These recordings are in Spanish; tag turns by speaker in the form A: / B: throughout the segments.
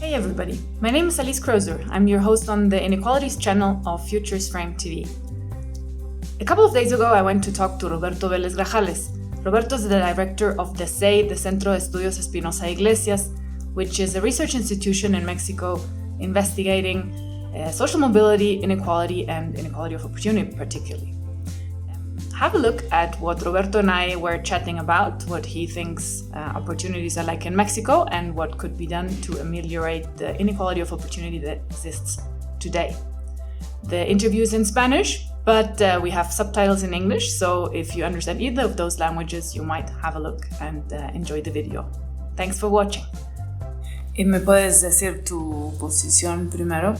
A: Hey everybody, my name is Alice Crozer. I'm your host on the Inequalities channel of Futures Frame TV. A couple of days ago, I went to talk to Roberto Vélez Grajales. Roberto is the director of the CEI, the Centro de Estudios Espinosa Iglesias, which is a research institution in Mexico investigating social mobility, inequality, and inequality of opportunity particularly. Have a look at what Roberto and I were chatting about, what he thinks opportunities are like in Mexico, and what could be done to ameliorate the inequality of opportunity that exists today. The interview is in Spanish, but we have subtitles in English, so if you understand either of those languages, you might have a look and enjoy the video. Thanks for watching. ¿Y me puedes decir tu posición primero?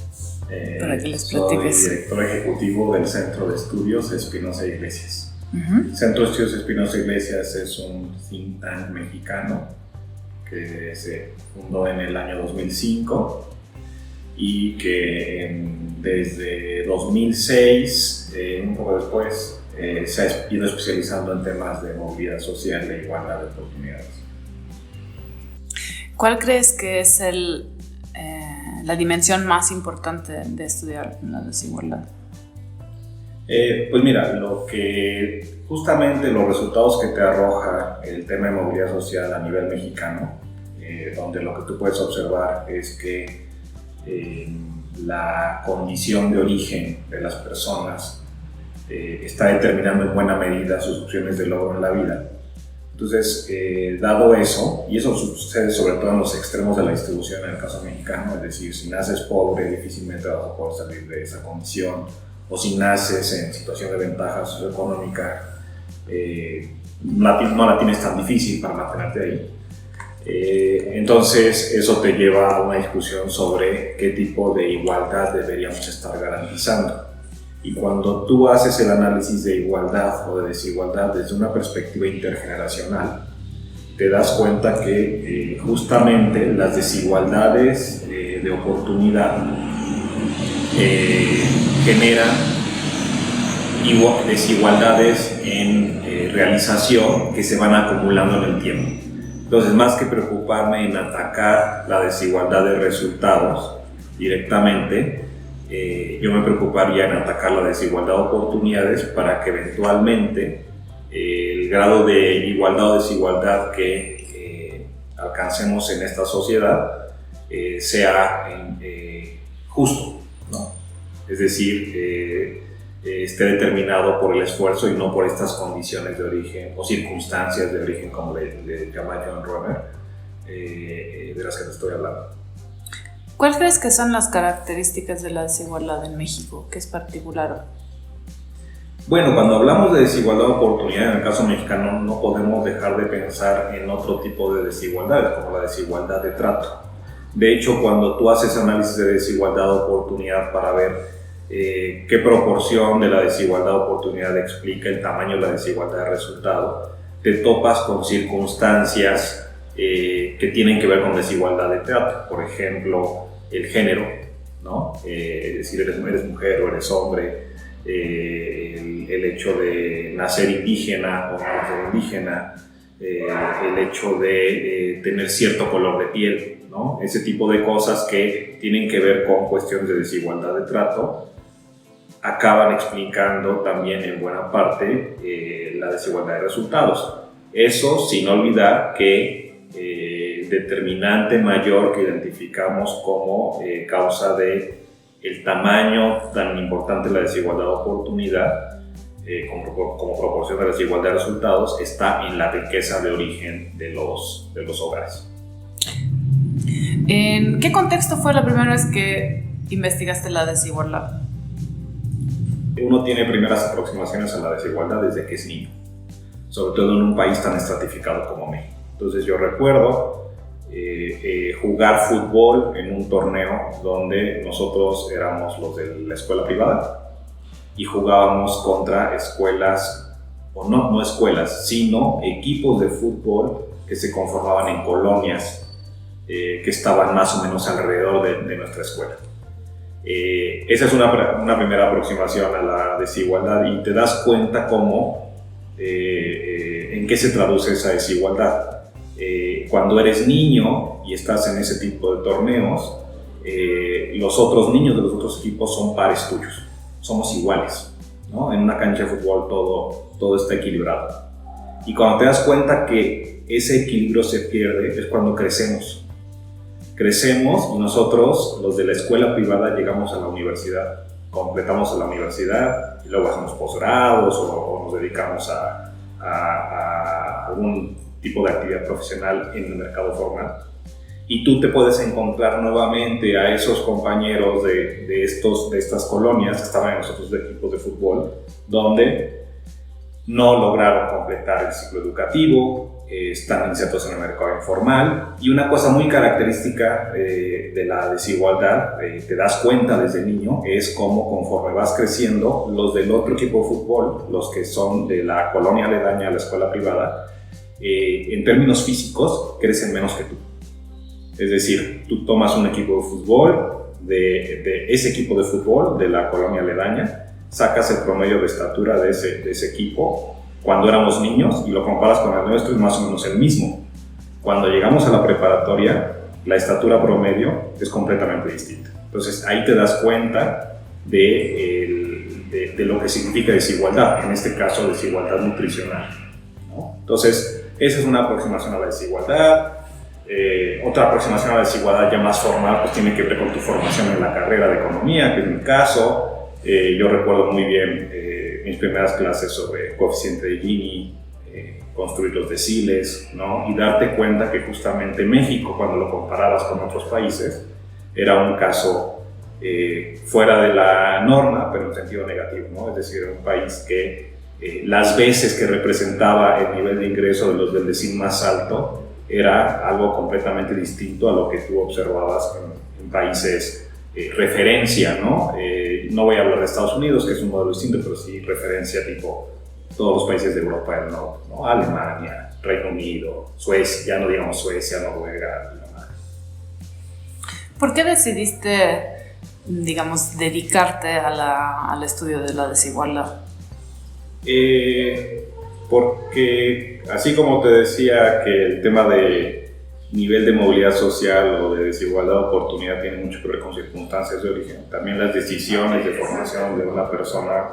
A: Para que les platiques.
B: Soy director ejecutivo del Centro de Estudios Espinosa Iglesias.
A: Uh-huh.
B: El Centro de Estudios Espinosa Iglesias es un think tank mexicano que se fundó en el año 2005 y que desde 2006, un poco después, se ha ido especializando en temas de movilidad social e igualdad de oportunidades.
A: ¿Cuál crees que es la dimensión más importante de estudiar la desigualdad?
B: Pues mira, justamente los resultados que te arroja el tema de movilidad social a nivel mexicano, donde lo que tú puedes observar es que la condición de origen de las personas está determinando en buena medida sus opciones de logro en la vida. Entonces, dado eso, y eso sucede sobre todo en los extremos de la distribución en el caso mexicano, es decir, si naces pobre difícilmente vas a poder salir de esa condición, o si naces en situación de ventaja socioeconómica, no la tienes tan difícil para mantenerte ahí. Entonces eso te lleva a una discusión sobre qué tipo de igualdad deberíamos estar garantizando. Y cuando tú haces el análisis de igualdad o de desigualdad desde una perspectiva intergeneracional, te das cuenta que justamente las desigualdades de oportunidad generan desigualdades en realización que se van acumulando en el tiempo. Entonces, más que preocuparme en atacar la desigualdad de resultados directamente, yo me preocuparía en atacar la desigualdad de oportunidades para que eventualmente el grado de igualdad o desigualdad que alcancemos en esta sociedad sea justo, ¿no? Es decir, esté determinado por el esfuerzo y no por estas condiciones de origen o circunstancias de origen, como le llama John Romer, de las que te estoy hablando.
A: ¿Cuál crees que son las características de la desigualdad en México, que es particular?
B: Bueno, cuando hablamos de desigualdad de oportunidad, en el caso mexicano, no podemos dejar de pensar en otro tipo de desigualdades, como la desigualdad de trato. De hecho, cuando tú haces análisis de desigualdad de oportunidad para ver qué proporción de la desigualdad de oportunidad explica el tamaño de la desigualdad de resultado, te topas con circunstancias que tienen que ver con desigualdad de trato. Por ejemplo, el género, ¿no? Es decir, eres mujer o eres hombre, el hecho de nacer indígena o no nacer indígena, el hecho de tener cierto color de piel, ¿no? Ese tipo de cosas que tienen que ver con cuestiones de desigualdad de trato acaban explicando también en buena parte la desigualdad de resultados. Eso sin olvidar que determinante mayor que identificamos como causa de el tamaño tan importante de la desigualdad de oportunidad como proporción de la desigualdad de resultados está en la riqueza de origen de los hogares.
A: ¿En qué contexto fue la primera vez que investigaste la desigualdad?
B: Uno tiene primeras aproximaciones a la desigualdad desde que es niño, sobre todo en un país tan estratificado como México. Entonces yo recuerdo jugar fútbol en un torneo donde nosotros éramos los de la escuela privada y jugábamos contra escuelas, o no escuelas, sino equipos de fútbol que se conformaban en colonias que estaban más o menos alrededor de nuestra escuela. Esa es una primera aproximación a la desigualdad y te das cuenta cómo, en qué se traduce esa desigualdad. cuando eres niño y estás en ese tipo de torneos, los otros niños de los otros equipos son pares tuyos, somos iguales, ¿no? En una cancha de fútbol todo está equilibrado. Y cuando te das cuenta que ese equilibrio se pierde es cuando crecemos. Crecemos y nosotros, los de la escuela privada, llegamos a la universidad, completamos a la universidad y luego hacemos posgrados o nos dedicamos a algún tipo de actividad profesional en el mercado formal. Y tú te puedes encontrar nuevamente a esos compañeros de estas colonias que estaban en los otros equipos de fútbol, donde no lograron completar el ciclo educativo, están insertos en el mercado informal. Y una cosa muy característica de la desigualdad, te das cuenta desde niño, es cómo conforme vas creciendo, los del otro equipo de fútbol, los que son de la colonia aledaña a la escuela privada, en términos físicos, crecen menos que tú. Es decir, tú tomas un equipo de fútbol, de ese equipo de fútbol, de la colonia aledaña, sacas el promedio de estatura de ese equipo cuando éramos niños y lo comparas con el nuestro, es más o menos el mismo. Cuando llegamos a la preparatoria, la estatura promedio es completamente distinta. Entonces ahí te das cuenta de lo que significa desigualdad, en este caso desigualdad nutricional, ¿no? Entonces esa es una aproximación a la desigualdad. Otra aproximación a la desigualdad ya más formal pues tiene que ver con tu formación en la carrera de economía, que es mi caso. Yo recuerdo muy bien mis primeras clases sobre coeficiente de Gini, construir los deciles, ¿no? Y darte cuenta que justamente México, cuando lo comparabas con otros países, era un caso fuera de la norma, pero en sentido negativo, ¿no? Es decir, era un país que las veces que representaba el nivel de ingreso de los del decil más alto era algo completamente distinto a lo que tú observabas en países referencia, ¿no? No voy a hablar de Estados Unidos, que es un modelo distinto, pero sí referencia tipo todos los países de Europa del Norte, ¿no? Alemania, Reino Unido, Suecia, ya no digamos Suecia, Noruega, Dinamarca.
A: ¿Por qué decidiste, digamos, dedicarte al estudio de la desigualdad?
B: Porque, así como te decía que el tema de nivel de movilidad social o de desigualdad de oportunidad tiene mucho que ver con circunstancias de origen, también las decisiones de formación de una persona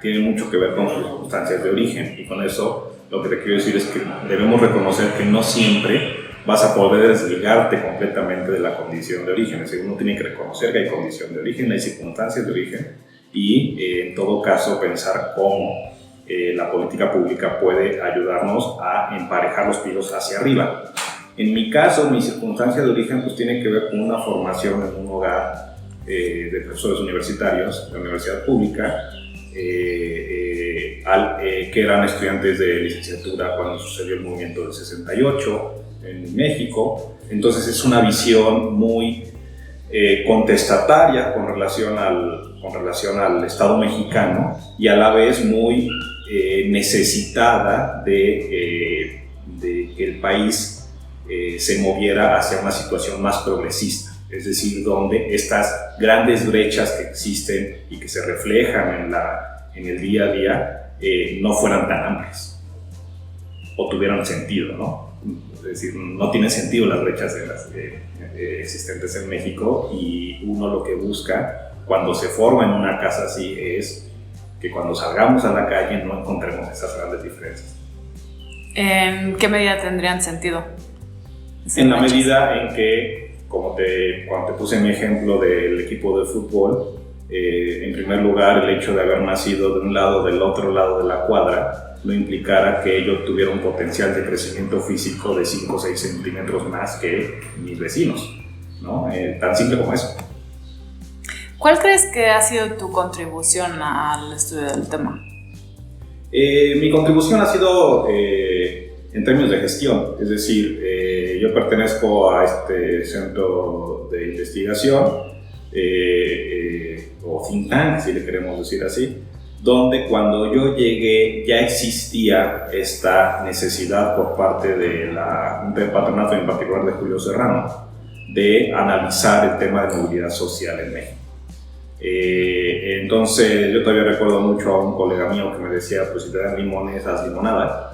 B: tienen mucho que ver con sus circunstancias de origen, y con eso lo que te quiero decir es que debemos reconocer que no siempre vas a poder desligarte completamente de la condición de origen. Es decir, uno tiene que reconocer que hay condición de origen, hay circunstancias de origen, y en todo caso pensar cómo la política pública puede ayudarnos a emparejar los pisos hacia arriba. En mi caso, mi circunstancia de origen pues tiene que ver con una formación en un hogar de profesores universitarios de la universidad pública, que eran estudiantes de licenciatura cuando sucedió el movimiento del 68 en México. Entonces es una visión muy contestataria con relación al Estado mexicano, y a la vez muy necesitada de que el país se moviera hacia una situación más progresista, es decir, donde estas grandes brechas que existen y que se reflejan en el día a día no fueran tan amplias o tuvieran sentido, ¿no? Es decir, no tienen sentido las brechas existentes en México, y uno lo que busca cuando se forma en una casa así es que cuando salgamos a la calle no encontremos esas grandes diferencias.
A: ¿En qué medida tendrían sentido?
B: En la medida en que, cuando te puse mi ejemplo del equipo de fútbol, en primer lugar, el hecho de haber nacido de un lado o del otro lado de la cuadra no implicara que yo tuviera un potencial de crecimiento físico de 5 o 6 centímetros más que mis vecinos, ¿no? Tan simple como eso.
A: ¿Cuál crees que ha sido tu contribución al estudio del tema?
B: Mi contribución ha sido en términos de gestión, es decir, yo pertenezco a este centro de investigación, o think tank, si le queremos decir así, donde cuando yo llegué ya existía esta necesidad por parte del patronato, en particular de Julio Serrano, de analizar el tema de movilidad social en México. Entonces yo todavía recuerdo mucho a un colega mío que me decía, pues si te dan limones, haz limonada.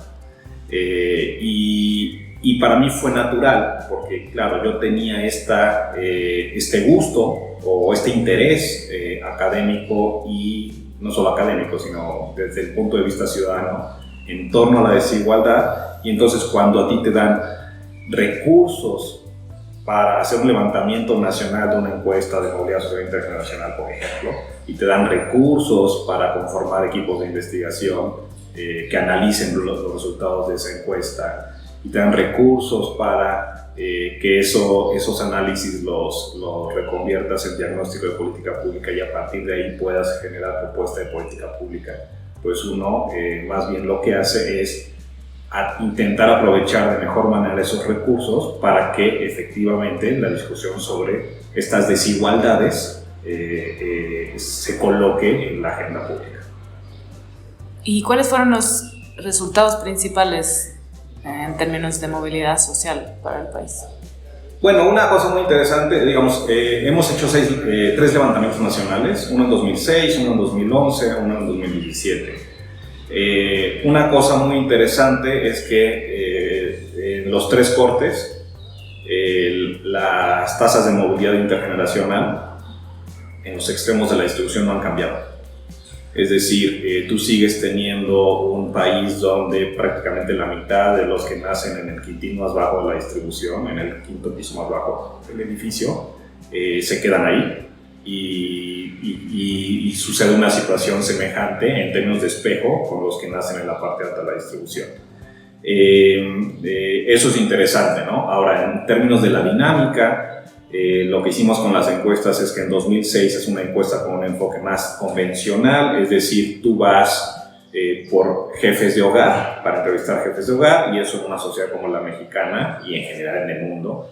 B: Y Y para mí fue natural, porque claro, yo tenía este gusto o este interés académico, y no solo académico, sino desde el punto de vista ciudadano, en torno a la desigualdad. Y entonces cuando a ti te dan recursos para hacer un levantamiento nacional de una encuesta de movilidad social intergeneracional, por ejemplo, y te dan recursos para conformar equipos de investigación que analicen los resultados de esa encuesta, y te dan recursos para que esos análisis los reconviertas en diagnóstico de política pública, y a partir de ahí puedas generar propuesta de política pública, pues uno más bien lo que hace es intentar aprovechar de mejor manera esos recursos para que efectivamente la discusión sobre estas desigualdades se coloque en la agenda pública.
A: ¿Y cuáles fueron los resultados principales en términos de movilidad social para el país?
B: Bueno, una cosa muy interesante, digamos, hemos hecho 3 levantamientos nacionales, uno en 2006, uno en 2011, uno en 2017. Una cosa muy interesante es que en los 3 cortes las tasas de movilidad intergeneracional en los extremos de la distribución no han cambiado. Es decir, tú sigues teniendo un país donde prácticamente la mitad de los que nacen en el quintil más bajo de la distribución, en el quinto piso más bajo del edificio, se quedan ahí. Y sucede una situación semejante en términos de espejo con los que nacen en la parte alta de la distribución. Eso es interesante, ¿no? Ahora, en términos de la dinámica, lo que hicimos con las encuestas es que en 2006 es una encuesta con un enfoque más convencional, es decir, tú vas por jefes de hogar, para entrevistar jefes de hogar, y eso en una sociedad como la mexicana y en general en el mundo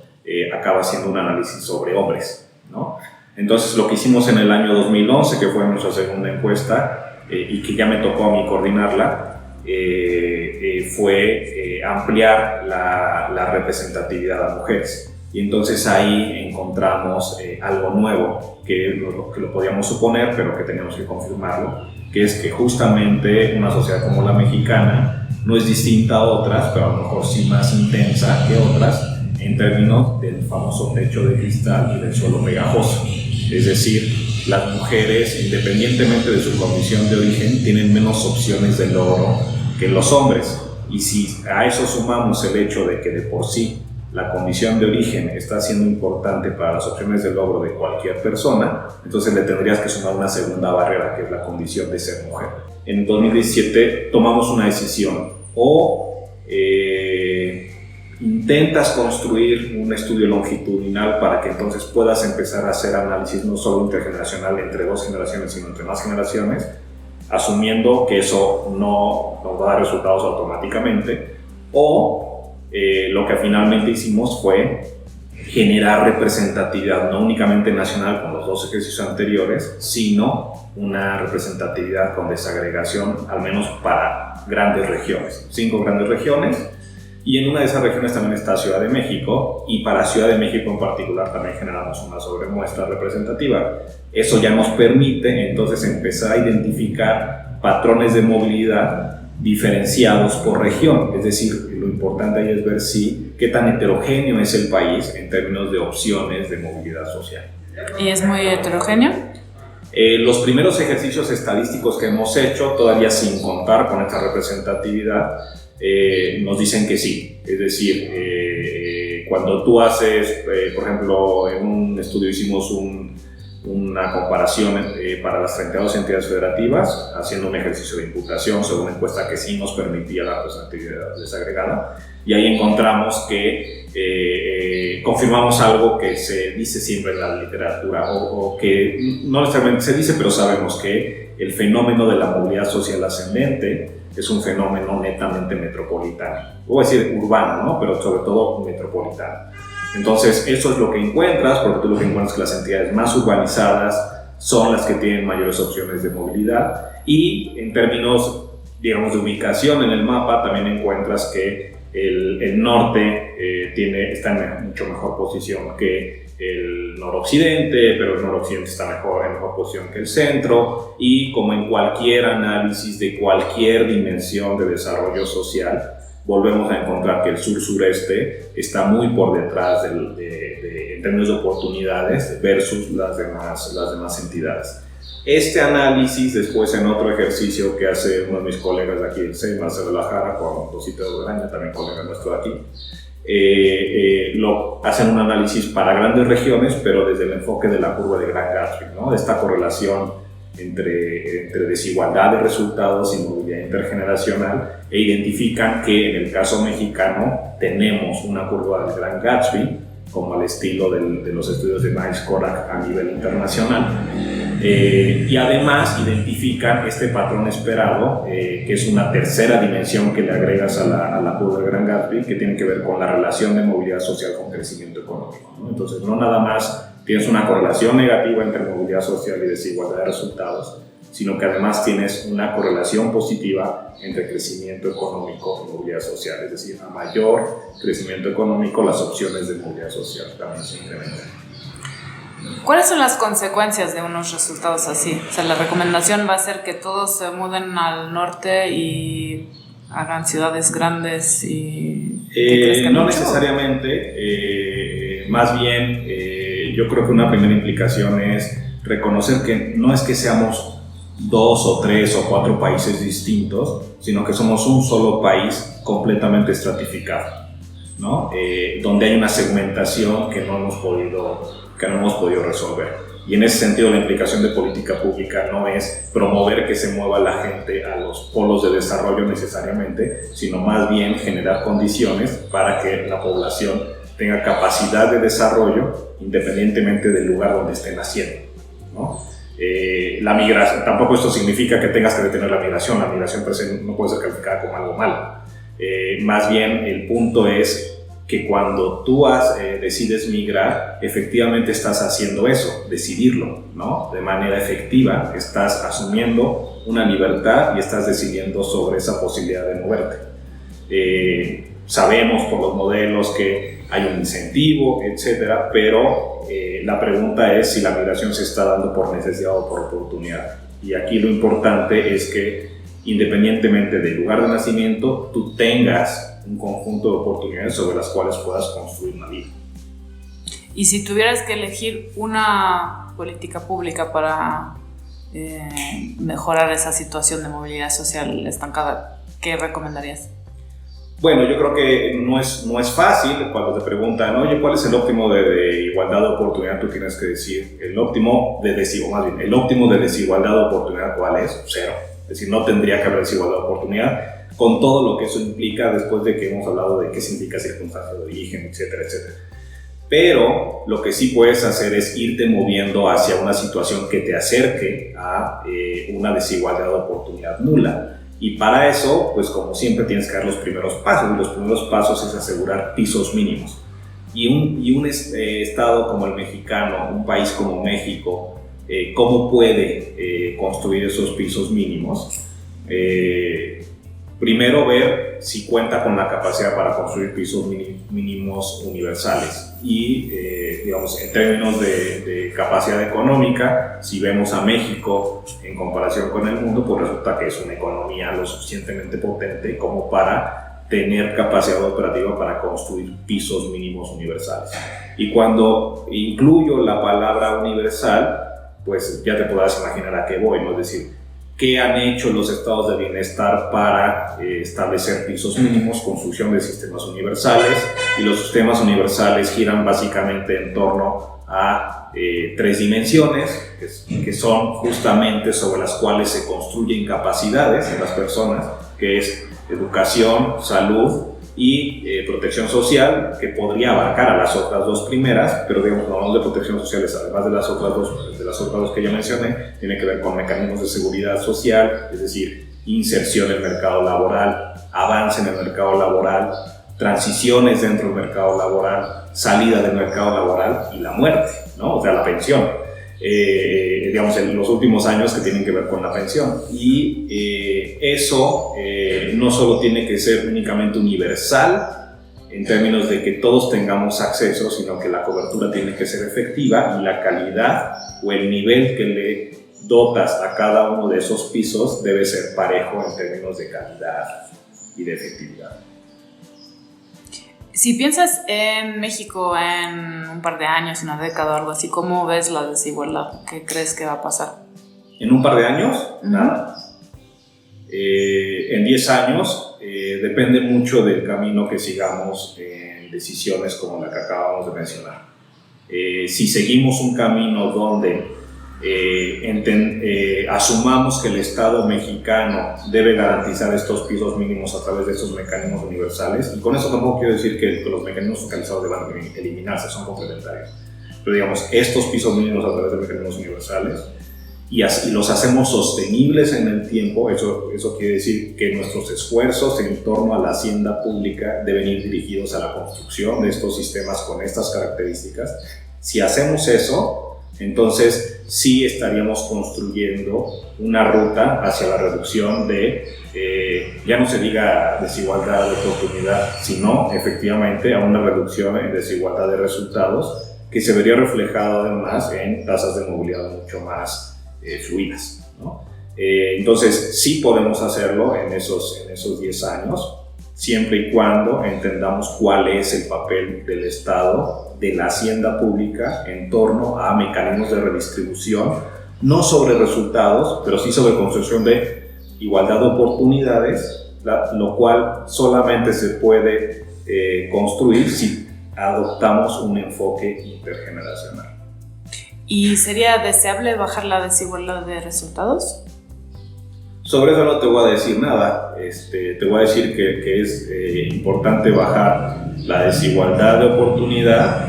B: acaba siendo un análisis sobre hombres, ¿no? Entonces lo que hicimos en el año 2011, que fue nuestra segunda encuesta y que ya me tocó a mí coordinarla, fue ampliar la representatividad a mujeres. Y entonces ahí encontramos algo nuevo, que lo podíamos suponer, pero que teníamos que confirmarlo, que es que justamente una sociedad como la mexicana no es distinta a otras, pero a lo mejor sí más intensa que otras, en términos del famoso techo de cristal y del suelo pegajoso. Es decir, las mujeres, independientemente de su condición de origen, tienen menos opciones de logro que los hombres. Y si a eso sumamos el hecho de que de por sí la condición de origen está siendo importante para las opciones de logro de cualquier persona, entonces le tendrías que sumar una segunda barrera, que es la condición de ser mujer. En 2017 tomamos una decisión: o intentas construir un estudio longitudinal para que entonces puedas empezar a hacer análisis no solo intergeneracional entre 2 generaciones, sino entre más generaciones, asumiendo que eso no nos va a dar resultados automáticamente, o lo que finalmente hicimos fue generar representatividad no únicamente nacional con los 2 ejercicios anteriores, sino una representatividad con desagregación, al menos para grandes regiones, 5 grandes regiones. Y en una de esas regiones también está Ciudad de México, y para Ciudad de México en particular también generamos una sobremuestra representativa. Eso ya nos permite entonces empezar a identificar patrones de movilidad diferenciados por región. Es decir, lo importante ahí es ver qué tan heterogéneo es el país en términos de opciones de movilidad social.
A: ¿Y es muy heterogéneo?
B: Los primeros ejercicios estadísticos que hemos hecho, todavía sin contar con esta representatividad, nos dicen que sí. Es decir, cuando tú haces, por ejemplo, en un estudio hicimos una comparación para las 32 entidades federativas, haciendo un ejercicio de imputación sobre una encuesta que sí nos permitía la representatividad desagregada, y ahí encontramos que confirmamos algo que se dice siempre en la literatura, o que no necesariamente se dice, pero sabemos que el fenómeno de la movilidad social ascendente es un fenómeno netamente metropolitano, voy a decir urbano, ¿no? Pero sobre todo metropolitano. Entonces, eso es lo que encuentras, porque tú lo que encuentras es que las entidades más urbanizadas son las que tienen mayores opciones de movilidad, y en términos, digamos, de ubicación en el mapa, también encuentras que el norte está en mucho mejor posición que el noroccidente, pero el noroccidente está en mejor posición que el centro, y como en cualquier análisis de cualquier dimensión de desarrollo social, volvemos a encontrar que el sur-sureste está muy por detrás en términos de oportunidades versus las demás entidades. Este análisis, después en otro ejercicio que hace uno de mis colegas de aquí del CEI, Marcelo Lajara, con Rosita Graña, también colega nuestro de aquí, hacen un análisis para grandes regiones, pero desde el enfoque de la curva de Gran Gatsby, ¿no? Esta correlación entre desigualdad de resultados y movilidad intergeneracional, e identifican que en el caso mexicano tenemos una curva del Gran Gatsby, como al estilo de los estudios de Niles Korak a nivel internacional, y además identifican este patrón esperado, que es una tercera dimensión que le agregas a la curva del Gran Gatsby, que tiene que ver con la relación de movilidad social con crecimiento económico, ¿no? Entonces, no nada más tienes una correlación negativa entre movilidad social y desigualdad de resultados, sino que además tienes una correlación positiva entre crecimiento económico y movilidad social. Es decir, a mayor crecimiento económico, las opciones de movilidad social también se incrementan.
A: ¿Cuáles son las consecuencias de unos resultados así? O sea, la recomendación va a ser que todos se muden al norte y hagan ciudades grandes y que crezcan
B: no
A: mucho.
B: Necesariamente, más bien yo creo que una primera implicación es reconocer que no es que seamos 2 o 3 o 4 países distintos, sino que somos un solo país completamente estratificado, ¿no? Donde hay una segmentación que no hemos podido resolver. Y en ese sentido, la implicación de política pública no es promover que se mueva la gente a los polos de desarrollo necesariamente, sino más bien generar condiciones para que la población tenga capacidad de desarrollo independientemente del lugar donde estén naciendo, ¿no? La migración, tampoco esto significa que tengas que detener la migración per se no puede ser calificada como algo malo. Más bien el punto es que cuando tú decides migrar, efectivamente estás haciendo eso, decidirlo, ¿no? De manera efectiva, estás asumiendo una libertad y estás decidiendo sobre esa posibilidad de moverte. Sabemos por los modelos que hay un incentivo, etcétera, pero la pregunta es si la migración se está dando por necesidad o por oportunidad. Y aquí lo importante es que, independientemente del lugar de nacimiento, tú tengas un conjunto de oportunidades sobre las cuales puedas construir una vida.
A: Y si tuvieras que elegir una política pública para mejorar esa situación de movilidad social estancada, ¿qué recomendarías?
B: Bueno, yo creo que no es fácil. Cuando te preguntan, oye, ¿cuál es el óptimo de igualdad de oportunidad? Tú tienes que decir, el óptimo de desigualdad de oportunidad, ¿cuál es? 0. Es decir, no tendría que haber desigualdad de oportunidad, con todo lo que eso implica después de que hemos hablado de qué significa circunstancia de origen, etcétera, etcétera. Pero lo que sí puedes hacer es irte moviendo hacia una situación que te acerque a una desigualdad de oportunidad nula. Y para eso, pues como siempre tienes que dar los primeros pasos, y los primeros pasos es asegurar pisos mínimos. Y un estado como el mexicano, un país como México, ¿cómo puede construir esos pisos mínimos? Primero ver si cuenta con la capacidad para construir pisos mínimos universales. Y digamos, en términos de capacidad económica, si vemos a México en comparación con el mundo, pues resulta que es una economía lo suficientemente potente como para tener capacidad operativa para construir pisos mínimos universales. Y cuando incluyo la palabra universal, pues ya te podrás imaginar a qué voy, ¿no? Es decir, ¿qué han hecho los estados de bienestar para establecer pisos mínimos? Construcción de sistemas universales, y los sistemas universales giran básicamente en torno a 3 dimensiones, que son justamente sobre las cuales se construyen capacidades en las personas, que es educación, salud y protección social, que podría abarcar a las otras 2 primeras, pero digamos, cuando hablamos de protección social, además de las otras dos que ya mencioné, tiene que ver con mecanismos de seguridad social, es decir, inserción en el mercado laboral, avance en el mercado laboral, transiciones dentro del mercado laboral, salida del mercado laboral y la muerte, ¿no? O sea, la pensión. Digamos, en los últimos años que tienen que ver con la pensión. Y eso no solo tiene que ser únicamente universal en términos de que todos tengamos acceso, sino que la cobertura tiene que ser efectiva y la calidad o el nivel que le dotas a cada uno de esos pisos debe ser parejo en términos de calidad y de efectividad.
A: Si piensas en México en un par de años, una década o algo así, ¿cómo ves la desigualdad? ¿Qué crees que va a pasar?
B: ¿En un par de años? Nada. En 10 años depende mucho del camino que sigamos en decisiones como la que acabamos de mencionar. Si seguimos un camino donde asumamos que el Estado mexicano debe garantizar estos pisos mínimos a través de estos mecanismos universales, y con eso tampoco quiero decir que los mecanismos focalizados deban eliminarse, son complementarios, pero digamos, estos pisos mínimos a través de mecanismos universales, y los hacemos sostenibles en el tiempo, eso quiere decir que nuestros esfuerzos en torno a la hacienda pública deben ir dirigidos a la construcción de estos sistemas con estas características. Si hacemos eso, entonces sí estaríamos construyendo una ruta hacia la reducción de, ya no se diga desigualdad de oportunidad, sino efectivamente a una reducción en desigualdad de resultados que se vería reflejado además en tasas de movilidad mucho más fluidas, ¿no? Entonces sí podemos hacerlo en esos 10 años, siempre y cuando entendamos cuál es el papel del Estado, de la hacienda pública en torno a mecanismos de redistribución, no sobre resultados, pero sí sobre construcción de igualdad de oportunidades, lo cual solamente se puede construir si adoptamos un enfoque intergeneracional.
A: ¿Y sería deseable bajar la desigualdad de resultados?
B: Sobre eso no te voy a decir nada. Te voy a decir que es importante bajar la desigualdad de oportunidad,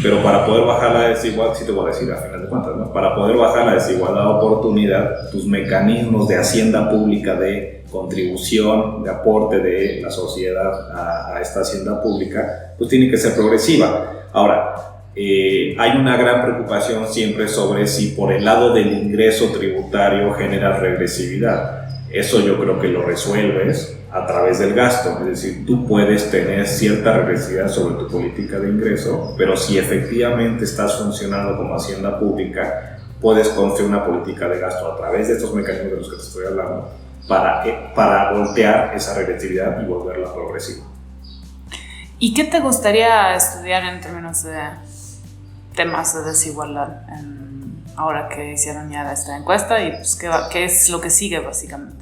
B: pero para poder bajar la desigualdad, sí te voy a decir a final de cuentas, ¿no? Para poder bajar la desigualdad de oportunidad, tus mecanismos de hacienda pública, de contribución, de aporte de la sociedad a esta hacienda pública, pues tiene que ser progresiva. Ahora, hay una gran preocupación siempre sobre si por el lado del ingreso tributario genera regresividad. Eso yo creo que lo resuelves a través del gasto, es decir, tú puedes tener cierta regresividad sobre tu política de ingreso, pero si efectivamente estás funcionando como hacienda pública, puedes construir una política de gasto a través de estos mecanismos de los que te estoy hablando para voltear esa regresividad y volverla progresiva. ¿Y
A: qué te gustaría estudiar en términos de temas de desigualdad ahora que hicieron ya esta encuesta y pues, qué es lo que sigue básicamente?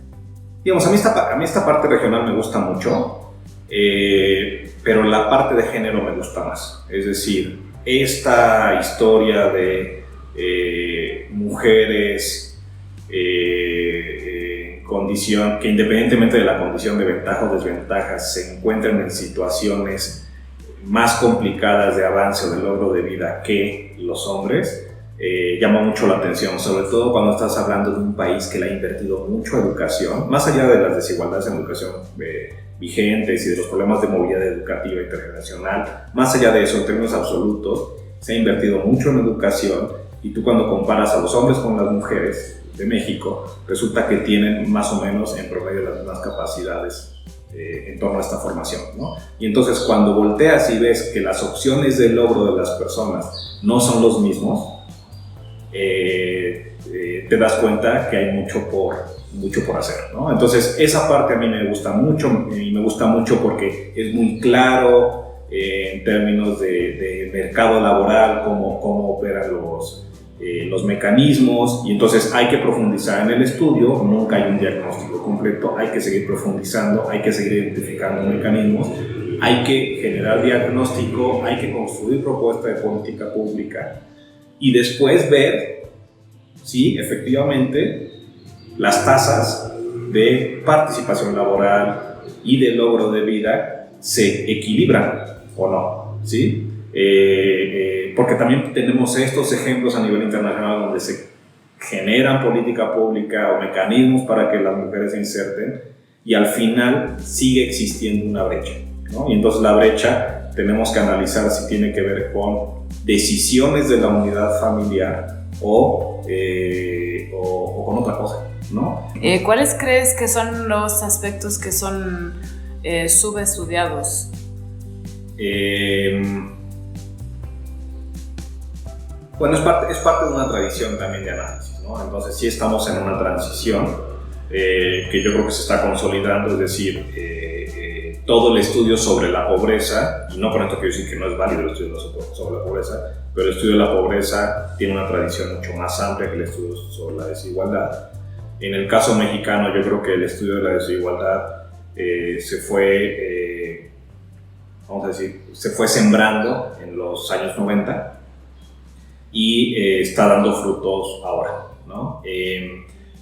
B: Digamos, a mí esta parte regional me gusta mucho, pero la parte de género me gusta más. Es decir, esta historia de mujeres condición, que independientemente de la condición de ventaja o desventaja se encuentran en situaciones más complicadas de avance o de logro de vida que los hombres, llama mucho la atención, sobre todo cuando estás hablando de un país que le ha invertido mucho a educación, más allá de las desigualdades en educación vigentes y de los problemas de movilidad educativa intergeneracional, más allá de eso, en términos absolutos, se ha invertido mucho en educación, y tú cuando comparas a los hombres con las mujeres de México, resulta que tienen más o menos en promedio las mismas capacidades en torno a esta formación, ¿no? Y entonces cuando volteas y ves que las opciones de logro de las personas no son los mismos, te das cuenta que hay mucho por hacer, ¿no? Entonces esa parte a mí me gusta mucho, y me gusta mucho porque es muy claro en términos de mercado laboral cómo operan los mecanismos, y entonces hay que profundizar en el estudio, nunca hay un diagnóstico completo, hay que seguir profundizando, hay que seguir identificando mecanismos, hay que generar diagnóstico, hay que construir propuesta de política pública y después ver si efectivamente las tasas de participación laboral y de logro de vida se equilibran o no, ¿sí? Porque también tenemos estos ejemplos a nivel internacional donde se generan política pública o mecanismos para que las mujeres se inserten y al final sigue existiendo una brecha, ¿no? Y entonces la brecha tenemos que analizar si tiene que ver con decisiones de la unidad familiar o con otra cosa, ¿no?
A: ¿Cuáles crees que son los aspectos que son subestudiados?
B: Bueno, es parte de una tradición también de análisis, ¿no? Entonces sí estamos en una transición que yo creo que se está consolidando, es decir, todo el estudio sobre la pobreza, y no por esto quiero decir que no es válido el estudio sobre la pobreza, pero el estudio de la pobreza tiene una tradición mucho más amplia que el estudio sobre la desigualdad. En el caso mexicano, yo creo que el estudio de la desigualdad se fue sembrando en los años 90 y está dando frutos ahora, ¿no?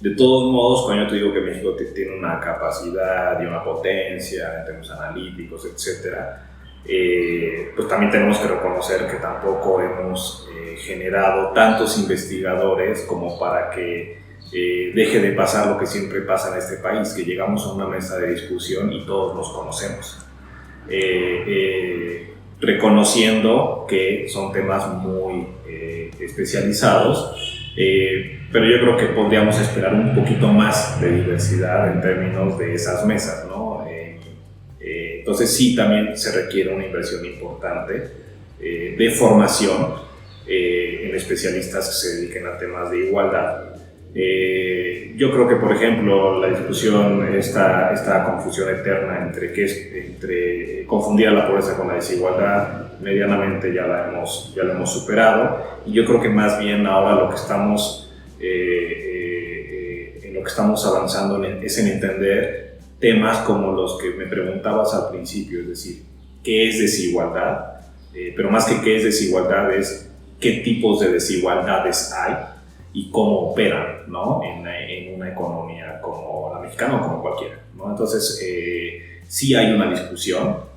B: De todos modos, cuando yo te digo que México tiene una capacidad y una potencia en términos analíticos, etcétera, pues también tenemos que reconocer que tampoco hemos generado tantos investigadores como para que deje de pasar lo que siempre pasa en este país, que llegamos a una mesa de discusión y todos nos conocemos, reconociendo que son temas muy especializados. Pero yo creo que podríamos esperar un poquito más de diversidad en términos de esas mesas, ¿no? Entonces sí, también se requiere una inversión importante de formación en especialistas que se dediquen a temas de igualdad. Yo creo que, por ejemplo, la discusión, esta confusión eterna entre confundir a la pobreza con la desigualdad, medianamente ya la hemos superado, y yo creo que más bien ahora lo que estamos avanzando es en entender temas como los que me preguntabas al principio, es decir, ¿qué es desigualdad? Pero más que qué es desigualdad es qué tipos de desigualdades hay y cómo operan, ¿no? en una economía como la mexicana o como cualquiera, ¿no? Entonces, sí hay una discusión.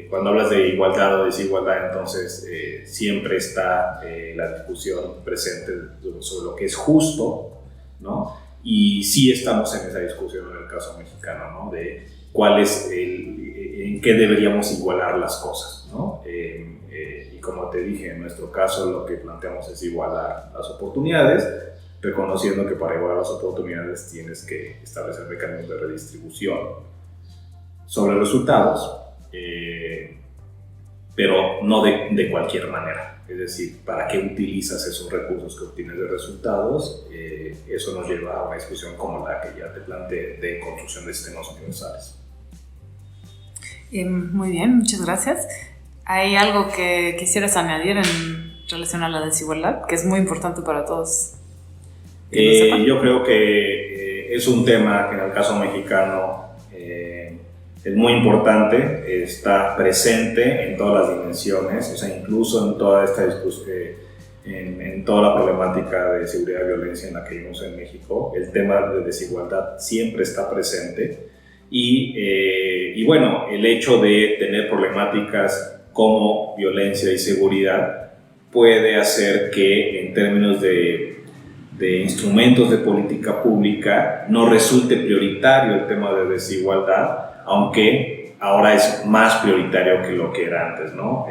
B: Cuando hablas de igualdad o desigualdad, entonces siempre está la discusión presente sobre lo que es justo, ¿no? Y sí estamos en esa discusión en el caso mexicano, ¿no? De cuál es en qué deberíamos igualar las cosas, ¿no? Y como te dije, en nuestro caso lo que planteamos es igualar las oportunidades, reconociendo que para igualar las oportunidades tienes que establecer mecanismos de redistribución sobre resultados, pero no de cualquier manera. Es decir, ¿para qué utilizas esos recursos que obtienes de resultados? Eso nos lleva a una discusión como la que ya te planteé de construcción de sistemas universales.
A: Muy bien, muchas gracias. ¿Hay algo que quisieras añadir en relación a la desigualdad, que es muy importante para todos?
B: Yo creo que es un tema que en el caso mexicano es muy importante, está presente en todas las dimensiones, o sea, incluso en toda esta discusión, en toda la problemática de seguridad y violencia en la que vivimos en México, el tema de desigualdad siempre está presente. Y bueno, el hecho de tener problemáticas como violencia y seguridad puede hacer que en términos de instrumentos de política pública no resulte prioritario el tema de desigualdad, aunque ahora es más prioritario que lo que era antes, ¿no?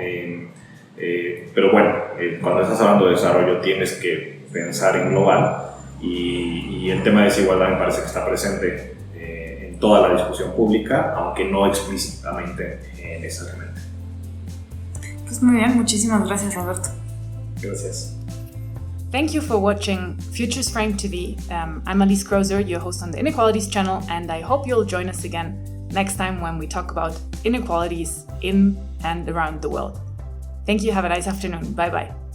B: Pero bueno, cuando estás hablando de desarrollo tienes que pensar en global, y el tema de desigualdad me parece que está presente en toda la discusión pública, aunque no explícitamente necesariamente.
A: Pues muy bien, muchísimas gracias, Roberto.
B: Gracias.
A: Thank you for watching Futures Frame TV. I'm Alice Crozer, your host on the Inequalities channel, and I hope you'll join us again next time when we talk about inequalities in and around the world. Thank you, have a nice afternoon. Bye-bye.